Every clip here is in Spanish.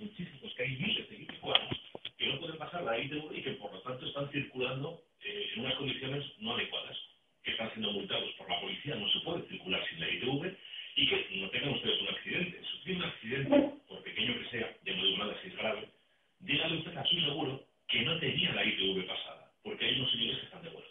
muchísimos, que hay miles de guipuzcoanos que no pueden pasar la ITV y que por lo tanto están circulando en unas condiciones no adecuadas, que están siendo multados por la policía, no se puede circular sin la ITV, y que no tengan ustedes un accidente. Si tiene un accidente, por pequeño que sea, de no digo nada si es grave, dígale usted a su seguro que no tenía la ITV pasada, porque hay unos señores que están de huelga.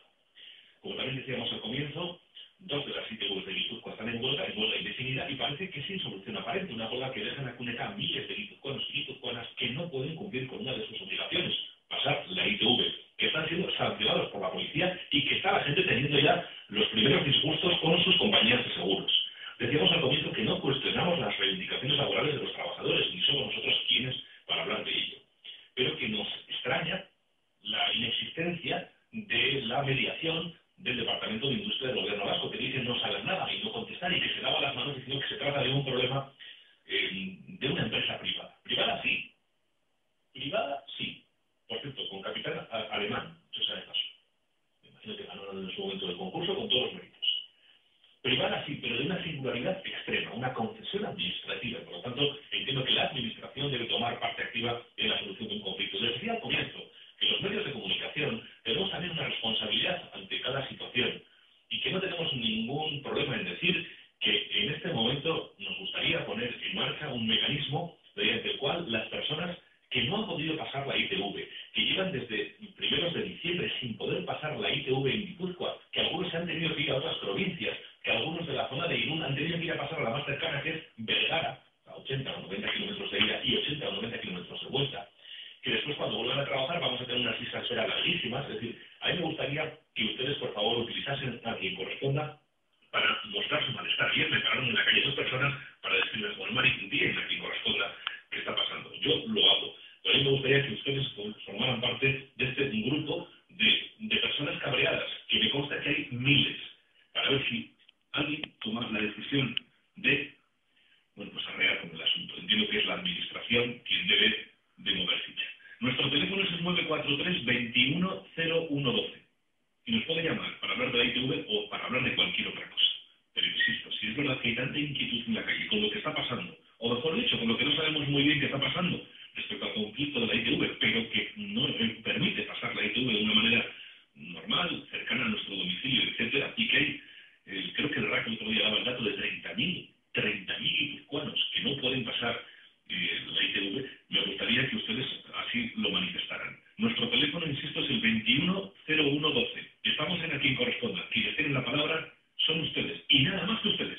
Como también decíamos al comienzo, 2 de las ITVs de Guipúzcoa están en huelga indefinida, y parece que sin solución aparente, una huelga que deja en la cuneta a miles de guipuzcoanos y guipuzcoanas que no pueden cumplir con una de sus obligaciones, pasar la ITV, que están siendo sancionados por la policía y que está la gente teniendo ya los primeros disgustos con sus compañías de seguros. Decíamos al comienzo que no cuestionamos las reivindicaciones laborales de los trabajadores, ni somos nosotros quienes para hablar de ello, pero que nos extraña la inexistencia de la mediación del Departamento de Industria del Gobierno vasco, que dice no saber nada y no contestar, y que se lava las manos diciendo que se trata de un problema de una empresa privada. Privada sí. Privada sí. Por cierto, con capital alemán, eso sea de paso. Me imagino que ganó en su momento del concurso con todos los méritos. Privada sí, pero de una singularidad extrema, una concesión administrativa. Por lo tanto, entiendo que la administración debe tomar parte activa en la solución de un conflicto. Les decía al comienzo que los medios de comunicación tenemos también una responsabilidad ante cada situación y que no tenemos ningún problema en decir que en este momento nos gustaría poner en marcha un mecanismo mediante el cual las personas que no han podido pasar la ITV, que llevan desde primeros de diciembre sin poder pasar la ITV en Guipúzcoa, que algunos se han tenido que ir a otras provincias, que algunos de la zona de Irún han tenido que ir a pasar a la más cercana, que es Vergara, a 80 o 90 kilómetros de ida y 80 o 90 kilómetros de vuelta, que después cuando vuelvan a trabajar vamos a tener unas listas de espera larguísimas. Es decir, a mí me gustaría que ustedes, por favor, utilizasen a quien corresponda para mostrar su malestar. Ayer me pararon en la calle 2 personas para decirme, Juan Mari, indíquenme a quien corresponda qué está pasando. Yo lo hago. Pero a mí me gustaría que ustedes formaran parte de este grupo de personas cabreadas, que me consta que hay miles, para ver si alguien toma la decisión de, bueno, pues arrear con el asunto. Entiendo que es la administración quien debe de mover ficha. Nuestro teléfono es el 943-210112 y nos puede llamar para hablar de la ITV o para hablar de cualquier otra cosa. Pero insisto, si es verdad que hay tanta inquietud en la calle con lo que está pasando, o mejor dicho, con lo que no sabemos muy bien qué está pasando respecto al conflicto de la ITV, pero que no permite pasar la ITV de una manera normal, cercana a nuestro domicilio, etcétera, y que hay, creo que el RAC el otro día daba el dato de 30.000 guipuzcoanos que no pueden pasar la ITV, me gustaría que ustedes así lo manifestaran. Nuestro teléfono, insisto, es el 210112. Estamos en A Quien Corresponda. Quienes tienen la palabra son ustedes, y nada más que ustedes.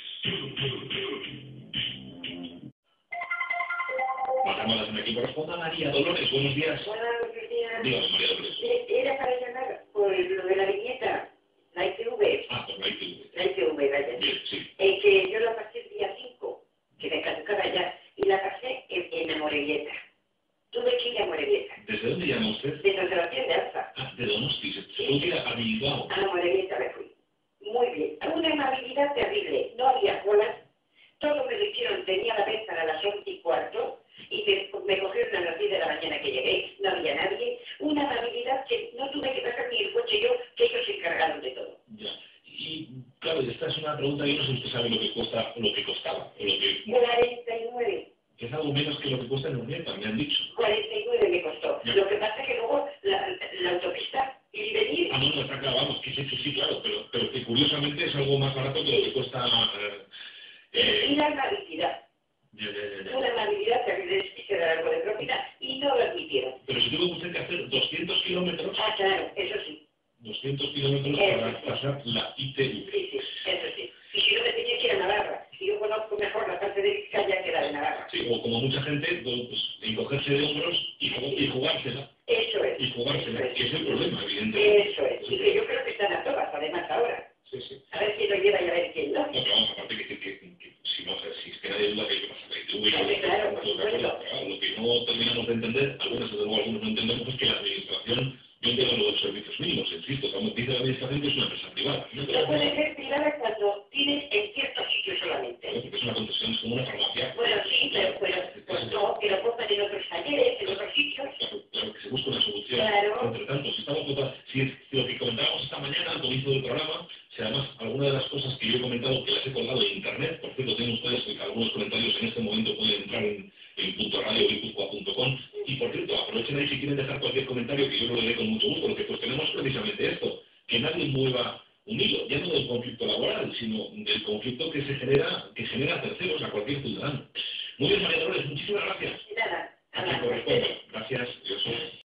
Las llamadas en A Quien Corresponda. María Dolores, buenos días. Buenos días. Dígame, María Dolores. Era para llamar por lo de la viñeta, la ITV. Ah, por la ITV. La ITV, vaya. Bien, sí. Que yo la pasé el día 5, que me caducaba ya, y la pasé en Amorebieta. Tuve que ir a Amorebieta. ¿Desde dónde llama usted? De San Sebastián de Alza. Ah, de Donosti. Se tuvo que ir a Bilbao. A Amorebieta me fui. Muy bien. Una amabilidad terrible. No había colas. Todo me lo hicieron. Tenía la venta a las 11:15 y me cogieron a las 10 de la mañana que llegué. No había nadie. Una amabilidad que no tuve que pasar ni el coche yo, que ellos se encargaron de todo. Ya. Y claro, esta es una pregunta, yo no sé si usted sabe lo que cuesta, lo que costaba, o lo que... 49. Es algo menos que lo que cuesta en Urnieta, me han dicho. 49 me costó. Ya. Lo que pasa es que luego la autopista ir y venir. Ah, no, está claro, vamos, que sí, claro, pero que curiosamente es algo más barato que lo que cuesta... Y la amabilidad. Ya. Una amabilidad terrible, y se da algo de propina, y no lo admitieron. Pero si tuvo usted que hacer 200 kilómetros... Ah, claro, eso sí. 200 kilómetros para pasar la ITV. Sí, eso sí. Y si no me tenía que ir a Navarra, si yo conozco mejor la parte de Vizcaya que la de Navarra. Sí, o como mucha gente, pues, encogerse de hombros y jugársela. Eso es. Y jugársela, que es el problema, evidentemente. Eso es. Y que yo creo que están a todas, además, ahora. Sí. A ver quién lo lleva y a ver quién no. No, pero vamos, aparte que si no, si es que nadie duda que hay que pasar la ITV. Claro, por supuesto. Lo que no terminamos de entender, algunos no entendemos, es que la administración, yo entiendo lo de los servicios mínimos, insisto, como dice la administración que es una empresa privada. No puede ser privada cuando tienes en ciertos sitios solamente. Porque es una concesión, es como una farmacia. Bueno, sí, pero pues no, que lo pongan en otros talleres, en otros sitios. Claro, que se busca una solución. Claro. Entre tanto, si lo que comentábamos esta mañana al comienzo del programa, si además alguna de las cosas que yo he comentado que las he colgado en internet, por cierto, tienen ustedes algunos comentarios en este momento, pueden entrar en punto radio diarioguipuzcoa.com. Y por cierto, aprovechen ahí si quieren dejar cualquier comentario, que yo lo leeré con mucho gusto. Lo que cuestionamos precisamente esto, que nadie mueva un hilo, ya no del conflicto laboral, sino del conflicto que genera terceros a cualquier ciudadano. Muy bien, María Dolores, muchísimas gracias. Nada, A quien corresponda. Gracias, Dios.